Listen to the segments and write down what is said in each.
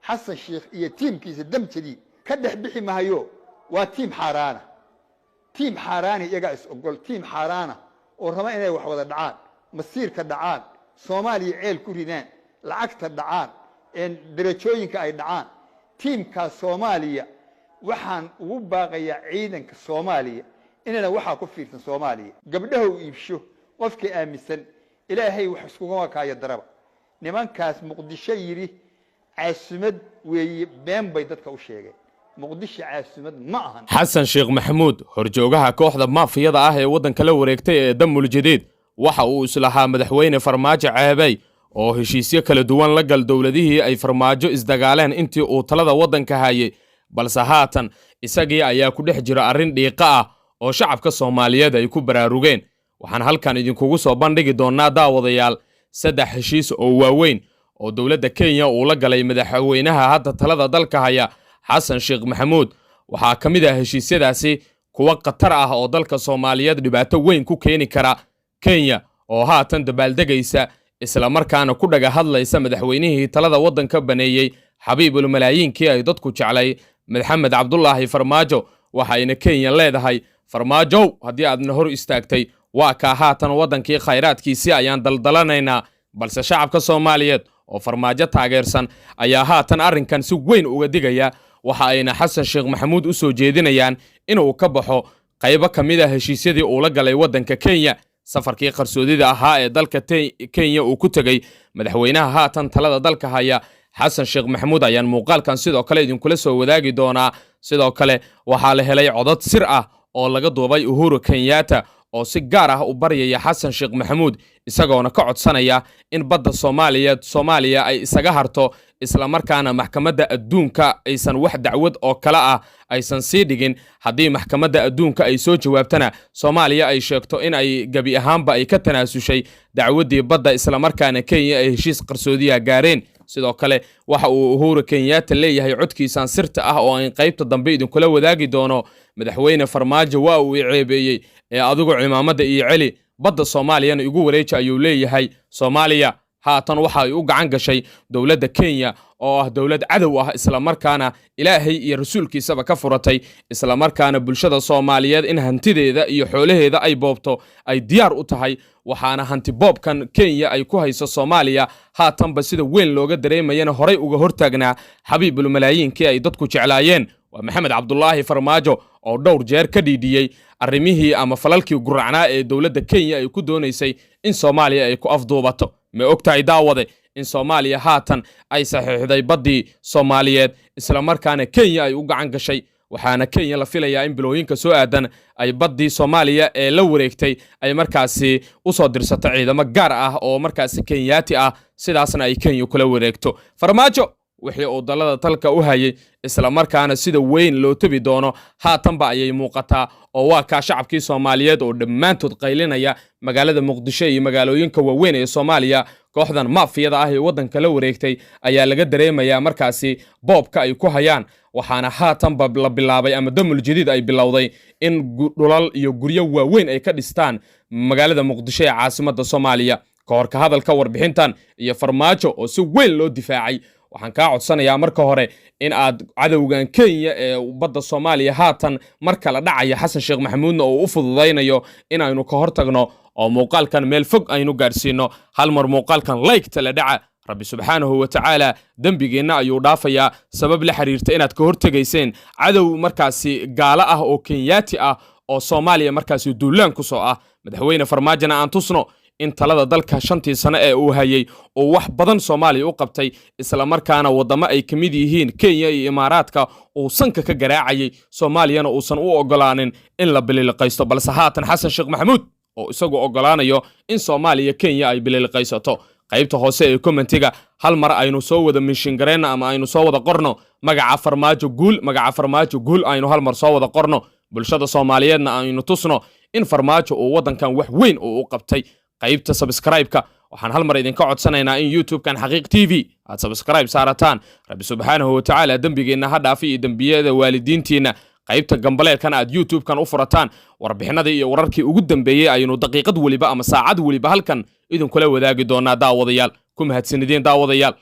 حسن الشيخ هي تيم كيس الدم كذي كده بحي ما هيو وتيم حارانة تيم حاراني يقعس أقول تيم حارانة ورما إنه وحوض الدعان مصير كدعان صومالي عيل كوريدان العكس الدعان إن درجوين كأي دعان تيم كصومالية وحن وباقي عيدا كصومالية إننا وحا كفير في صوماليا قبله يبشو قفك آمسا إلهي وحسكوها كايا الدربة نمان كاس مقدشة يري عاصمد وبين بيضتك وشيغي مقدشة عاصمد معهن حسن شيخ محمود هرجوغها كوحدة مافيada ah ee wadanka la wareegtay ee Damul Jadiid waxa uu islaha madaxweyne Farmaajo Caabay oo heshiisyo kala duwan la gal dawladihii ay Farmaajo isdagaaleen intii uu talada wadanka hayay balse haatan isagii ayaa ku dhex jira arrin dhiiqa ah oo shacabka Soomaaliyeed ay ku baraarugeen waxaan halkan idinkugu soo bandhigi doonaa daawadayaal saddex heshiis oo waaweyn oo dawladda Kenya uu la galay madaxweynaha hadda talada dalka haya Xasan Sheekh Maxamuud waxa kamid ah heshiisyadaasi kuwa qatar ah oo dalka Soomaaliyeed dhibaato weyn ku keeni kara Kenya oo haatan dabaaldegaysa isla markaana ku dhaga hadlaysa madaxweynihii talada wadanka baneeyay Xabiibul Malaayiinkii ay dadku jeclay Maxamed Cabdullaahi Farmaajo waxayna Kenya leedahay Farmaajo haddii aadna hor istaagtay waa ka haatan wadankii khayraadkiisii ayaan daldalanaynaa balse shacabka Soomaaliyeed oo Farmaajo taageersan ayaa haatan arrinkan si weyn uga digaya waxa ayna Xasan Sheekh Maxamuud u soo jeedinayaan inuu ka baxo qaybo kamid ah heshiisyadii uu la galay wadanka Kenya safarkii qarsoodida ahaa ee dalka Kenya uu ku tagay madaxweynaha haatan talada dalka haya Xasan Sheekh Maxamuud ayaan muuqaalkan sidoo kale idinkula soo wadaagi doonaa sidoo kale waxa la helay codad sir ah oo laga duubay Uhuru Kenyatta oo si gaar ah u baryaya Xasan Sheekh Maxamuud isagoona ka codsanaya in badda Soomaaliya ay isaga harto isla markaana maxkamadda adduunka aysan wax dacwad oo kala ah aysan sii dhigin haddii maxkamadda adduunka ay soo jawaabtana Soomaaliya ay sheegto in ay gabi ahaanba ay ka tanaasushay dacwadii badda isla markaana Kenya ay heshiis qarsoodiya gaareen sidoo kale waxa uu Uhuru Kenyatta leeyahay codkiisan sirta ah oo aan qaybta dambe idinkula wadaagi doono madaxweyne Farmaajo waa uu ceebeeyay ee adigu ciidamada iyo celi badda Soomaaliyana igu wareeji ayuu leeyahay Soomaaliya haatan waxa ay u gacan gashay dawladda Kenya oo ah dawlad cadow ah isla markaana Ilaahay iyo rasuulkiisaba ka furatay isla markaana bulshada Soomaaliyeed in hantideeda iyo xoolaheeda ay boobto ay diyaar u tahay waxaana hanti boobkan Kenya ay ku hayso Soomaaliya haatanba sida weyn looga dareemayana horay uga hortaagnaa Xabiibul Malaayiinkii ay dadku jeclaayeen waa Maxamed Cabdullaahi Farmaajo oo dhowr jeer ka dhiidiyay arrimihii ama falalkii guracnaa ee dawladda Kenya ay ku doonaysay in Soomaaliya ay ku afduubato ma ogtahay daawade in Soomaaliya haatan ay saxiixday badii Soomaaliyeed isla markaana Kenya ay u gacan gashay waxaana Kenya la filayaa in bilooyinka soo aadan ay badii Soomaaliya ee la wareegtay ay markaasi u soo dirsato ciidamo gaar ah oo markaasi Kenyaati ah sidaasna ay Kenya kula wareegto Farmaajo wixii uu dalada talka u hayay isla markaana sida weyn loo tabi doono haatanba ayay muuqataa oo waa ka shacabkii Soomaaliyeed oo dhammaantood qaylinaya magaalada Muqdisho iyo magaalooyinka waaweyn ee Soomaaliya kooxdan maafiyada ah ee wadanka la wareegtay ayaa laga dareemayaa markaasi boobka ay ku hayaan waxaana haatanba la bilaabay ama Damul Jadiid ay bilowday in dhulal iyo guryo waaweyn ay ka dhistaan magaalada Muqdisho ee caasimadda Soomaaliya ka hadalka warbixintan iyo Farmaajo oo si weyn loo difaacay waxaan ka codsanayaa marka hore in aad cadawgan Kenya ee badda Soomaaliya haatan marka la dhacaya Xasan Sheekh Maxamuudna oo u fududeynayo in aynu ka hortagno oo muuqaalkan meel fog aynu gaarsiino hal mar muuqaalkan like tala dhaca Rabbi subhanahu wa ta'ala dambigeena ayuu dhaafayaa sabab la xiriirta inaad ka hortageyseen cadow markaasi gaala ah oo Kenyaati ah oo Soomaaliya markaasi duulaan ku soo ah madaxweyne Farmaajona aan tusno in talada dalka shantii sano ee uu hayay oo wax badan Soomaaliya u qabtay isla markaana wadamo ay kamid yihiin Kenya iyo Imaaraadka oo sanka ka garaacayay Soomaaliyana uusan u ogolaanin in la bililqaysto balse haatan Xasan Sheekh Maxamuud oo isagu ogolaanayo in Soomaaliya Kenya ay bililqaysato qaybta hoose ee commentiga hal mar aynu soo wada mishin gareena ama aynu soo wada qorno magaca Farmaajo guul aynu hal mar soo wada qorno bulshada Soomaaliyeedna aynu tusno in Farmaajo oo wadankan wax weyn oo u qabtay qaybta subscribe-ka waxaan hal mar idinka codsanaynaa in YouTube-kan Xaqiiq TV aad subscribe saarataan Rabbi subhanahu wa ta'ala dambigeena ha dhaafi iyo dambiyada waalidiintiina qaybta gambaleelkan aad YouTube-kan u furataan warbixinada iyo wararkii ugu dambeeyay aynu daqiiqad waliba ama saacad waliba halkan idin kula wadaagi doonaa daawadayaal ku mahadsanideen daawadayaal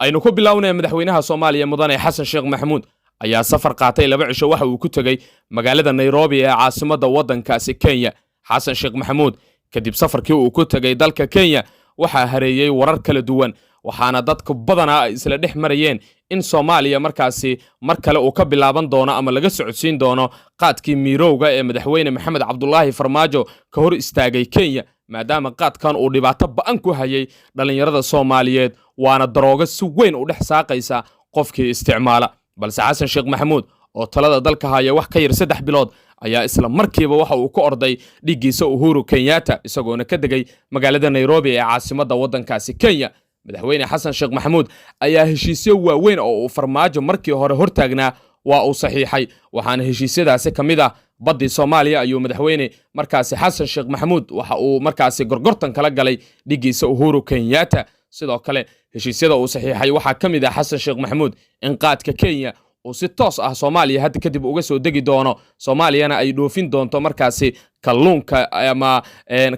aynu ku bilownay madaxweynaha Soomaaliya mudane Xasan Sheekh Maxamuud ayaa safar qaatay 2 cisho waxa uu ku tagay magaalada Nairobi ee caasimadda waddankaasi Kenya. Xasan Sheekh Maxamuud kadib safarkii uu ku tagay dalka Kenya waxa hareeyay warar kala duwan waxaana dadka badanaa ay isla dhex marayeen in Soomaaliya markaasi mar kale uu ka bilaaban doono ama laga socodsiin doono qaadkii miirowga ee madaxweyne Maxamed Cabdullaahi Farmaajo ka hor istaagay Kenya maadaama qaadkan uu dhibaato ba'an ku hayay dhalinyarada Soomaaliyeed waana darooga si weyn u dhex saaqaysa qofkii isticmaala balse Xasan Sheekh Maxamuud oo talada dalka haya wax ka yar 3 bilood ayaa isla markiiba waxa uu ku orday dhigiisa Uhuru Kenyatta isagoona ka degay magaalada Nairobi ee caasimadda waddankaasi Kenya. madaxweyne Xasan Sheekh Maxamuud ayaa heshiisyo waaweyn oo uu Farmaajo markii hore hortaagnaa waa uu saxiixay waxaana heshiisyadaasi kamid ah badii Soomaaliya ayuu madaxweyne markaasi Xasan Sheekh Maxamuud waxa uu markaasi gorgortan kala galay dhigiisa Uhuru Kenyatta. sidoo kale heshiisyada uu saxiixay waxa kamid ah Xasan Sheekh Maxamuud in qaadka Kenya oo si toos ah Soomaaliya hadda kadib uga soo degi doono Soomaaliyana ay dhoofin doonto markaasi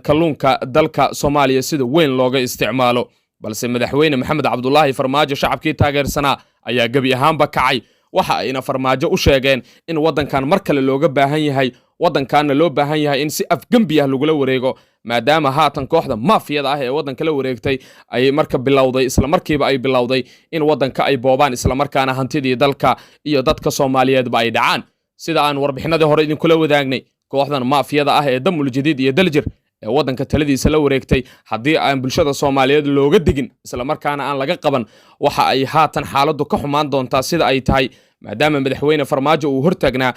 kalluunka dalka Soomaaliya sida weyn looga isticmaalo balse madaxweyne Maxamed Cabdullaahi Farmaajo shacabkii taageersanaa ayaa gabi ahaanba kacay waxa ayna Farmaajo u sheegeen in waddankan mar kale looga baahan yahay waddankaana loo baahan yahay in si afgambi ah lagula wareego maadaama haatan kooxda maafiyada ah ee waddanka la wareegtay ay marka bilowday isla markiiba ay bilowday in waddanka ay boobaan isla markaana hantidii dalka iyo dadka Soomaaliyeedba ay dhacaan sida aan warbixinadii hore idin kula wadaagnay kooxdan maafiyada ah ee Damul Jadiid iyo Daljir ee waddanka taladiisa la wareegtay haddii aan bulshada Soomaaliyeed looga digin isla markaana aan laga qaban waxa ay haatan xaaladdu ka xumaan doontaa sida ay tahay maadaama madaxweyne Farmaajo uu hortaagnaa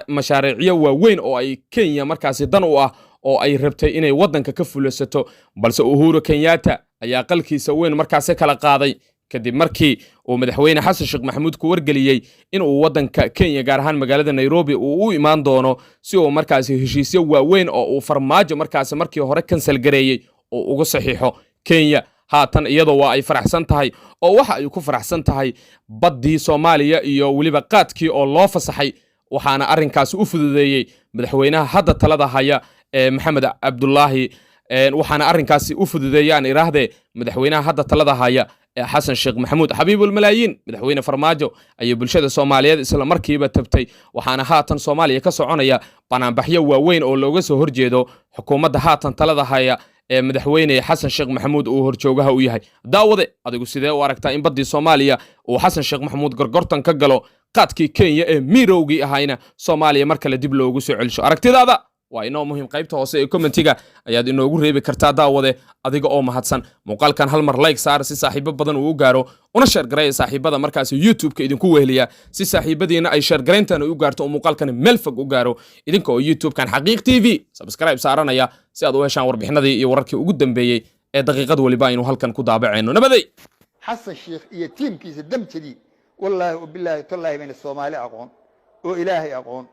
mashaariicyo waaweyn oo ay Kenya markaasi dan u ah oo ay rabtay inay waddanka ka fulisato balse Uhuru Kenyatta ayaa qalkiisa weyn markaasi kala qaaday kadib markii uu madaxweyne Xasan Sheekh Maxamuud ku wargeliyay in uu waddanka Kenya gaar ahaan magaalada Nairobi uu u imaan doono si uu markaasi heshiisyo waaweyn oo uu Farmaajo markaasi markii hore cancel gareeyay oo uga saxiixo Kenya. haatan iyadoo waa ay faraxsan tahay oo waxa ay ku faraxsan tahay badii Soomaaliya iyo waliba qaadkii oo loo fasaxay waxaana arrinkaasi u fududeeyay madaxweynaha hadda talada haya ee Maxamed Cabdullaahi waxaana arrinkaasi u fududeeyaan iraahdee madaxweynaha hadda talada haya ee Xasan Sheekh Maxamuud xabiibul malaayiin madaxweyne Farmaajo ay bulshada Soomaaliyeed isla markiiba tabtay waxaana haatan Soomaaliya ka soconaya banaanbaxyo waaweyn oo looga soo horjeedo xukuumadda haatan talada haya ee madaxweyne Xasan Sheekh Maxamuud uu horjoogaha u yahay. daawade adigu sidee u aragtaa in badii Soomaaliya uu Xasan Sheekh Maxamuud gorgortan ka galo qaadkii Kenya ee miirowgii ahayna Soomaaliya mar kale dib loogu soo celisho aragtidaada waa inoo muhiim qaybta hoose ee commentiga ayaad inoogu reebi kartaa daawade adiga oo mahadsan muuqaalkan hal mar like saar si saaxiibo badan uu gaaro una share gareey saaxiibada markaas YouTube-ka idinku weheliya si saaxiibadiina ay share gareyntan u gaarto oo muuqaalkan meel fog u gaaro idinka oo YouTube-kan Xaqiiq TV subscribe saaranaya si aad u heshaan warbixinadii iyo wararkii ugu dambeeyay ee daqiiqad waliba aynu halkan ku daabaceyno nabaday Xasan Sheekh iyo tiimkiisa damjadii wallahi billahi tallahi bayna Soomaali aqoon oo Ilaahay aqoon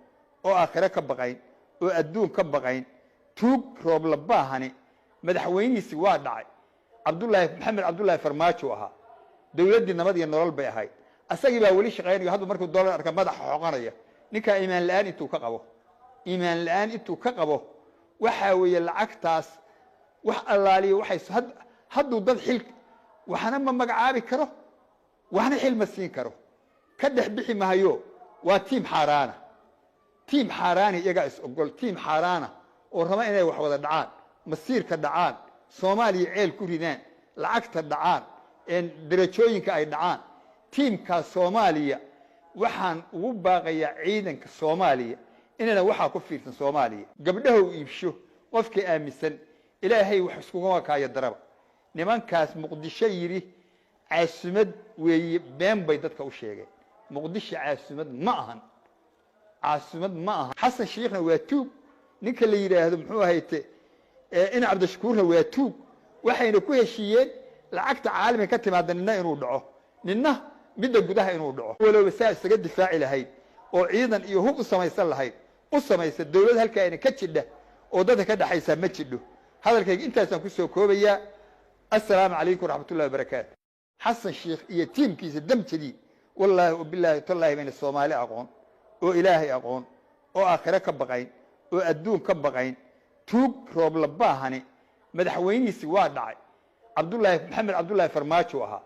oo aakhira ka baqayn oo adduun ka baqayn tuug roob la baahani madaxweyniisi waa dhacay Maxamed Cabdullaahi Farmaajo ahaa dawladii nabad iyo nolol bay ahayd asagii baa wali shaqeynaya hadda markuu doolar arka madaxa xoqanaya ninka iimaan la'aan intuu ka qabo waxa weeye lacagtaas wax allaaliyo waxay hadduu dad xil waxna ma magacaabi karo waxna xil ma siin karo ka dhex bixi maayo waa tiim xaaraani iyaga is ogol tiim xaaraana oo raba inay wax wada dhacaan masiirka dhacaan Soomaaliya ceel ku ridaan lacagta dhacaan darajooyinka ay dhacaan tiimka Soomaaliya waxaan ugu baaqayaa ciidanka Soomaaliya inana waxa ku fiirsan Soomaaliya gabdhaha u iibsho qofkii aaminsan Ilaahay wax isku kaaya daraba nimankaas Muqdisho yiri caasimad weeye been bay dadka u sheegeen Muqdisho caasimad ma ahan Xasan Sheekhna waa tuug ninka la yiraahdo muxuu ahayte in Cabdishakuurna waa tuug waxayna ku heshiiyeen lacagta caalamiga ka timaada inuu dhaco ninna midda gudaha inuu dhaco walow saa isaga difaaci lahayd oo ciidan iyo hub u samaysan lahayd u samaysa dawlad halka ayna ka jidha oo dadka ka dhaxaysa ma jidho hadalkayga intaasaan ku soo koobayaa assalaamu calaykum waraxmatullaahi wabarakaatu Xasan Sheekh iyo tiimkiisa damjadii wallahi billahi tallahi bayna Soomaali aqoon oo Ilaahay aqoon oo aakhira ka baqayn oo adduun ka baqayn tuug roob la baahani madaxweyniisi waa dhacay Maxamed Cabdullaahi Farmaajo ahaa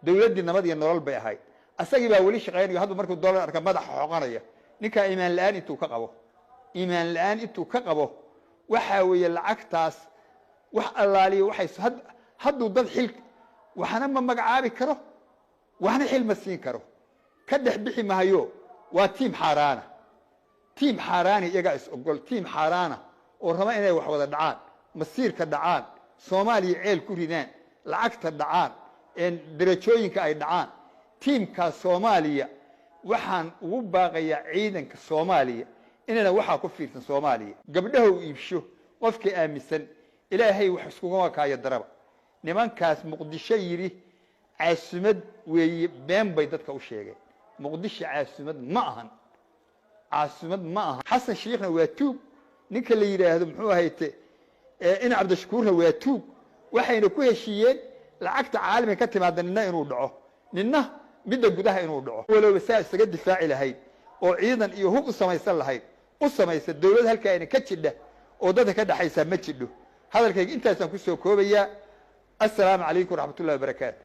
dawladdii nabad iyo nolol bay ahayd asagii baa weli shaqaynayo hadda markuu doolar arka madaxa xoqanaya ninka iimaan la'aan intuu ka qabo waxa weeye lacagtaas wax allaaliyo waxay hadduu dad xil waxna ma magacaabi karo waxna xil ma siin karo ka dhex bixi mahayo waa tiim xaaraani iyagaa is ogol tiim xaaraana oo raba inay wax wada dhacaan masiirka dhacaan soomaaliya ceel ku ridaan lacagta dhacaan darajooyinka ay dhacaan tiimkaa soomaaliya waxaan ugu baaqayaa ciidanka soomaaliya inayna waxaa ku fiirsan soomaaliya gabdhaha u iibsho qofkii aaminsan ilaahay wax iskugama kaayo daraba nimankaas muqdisho yidhi caasumad weeye been bay dadka u sheegeen muqdisho caasumad ma ahan xasan shiikhna waa tuug ninka la yidhaahdo muxuu ahayte in cabdishakuurna waa tuug waxayna ku heshiiyeen lacagta caalamiga ka timaada nina inuu dhaco nina midda gudaha inuu dhaco walowba saa isaga difaaci lahayd oo ciidan iyo hub u samaysan lahayd u samaysa dawlad halkaa ayna ka jidha oo dadka ka dhaxaysaa ma jidho hadalkayga intaasaan ku soo koobayaa assalaamu calaykum waraxmatullahi wabarakaatu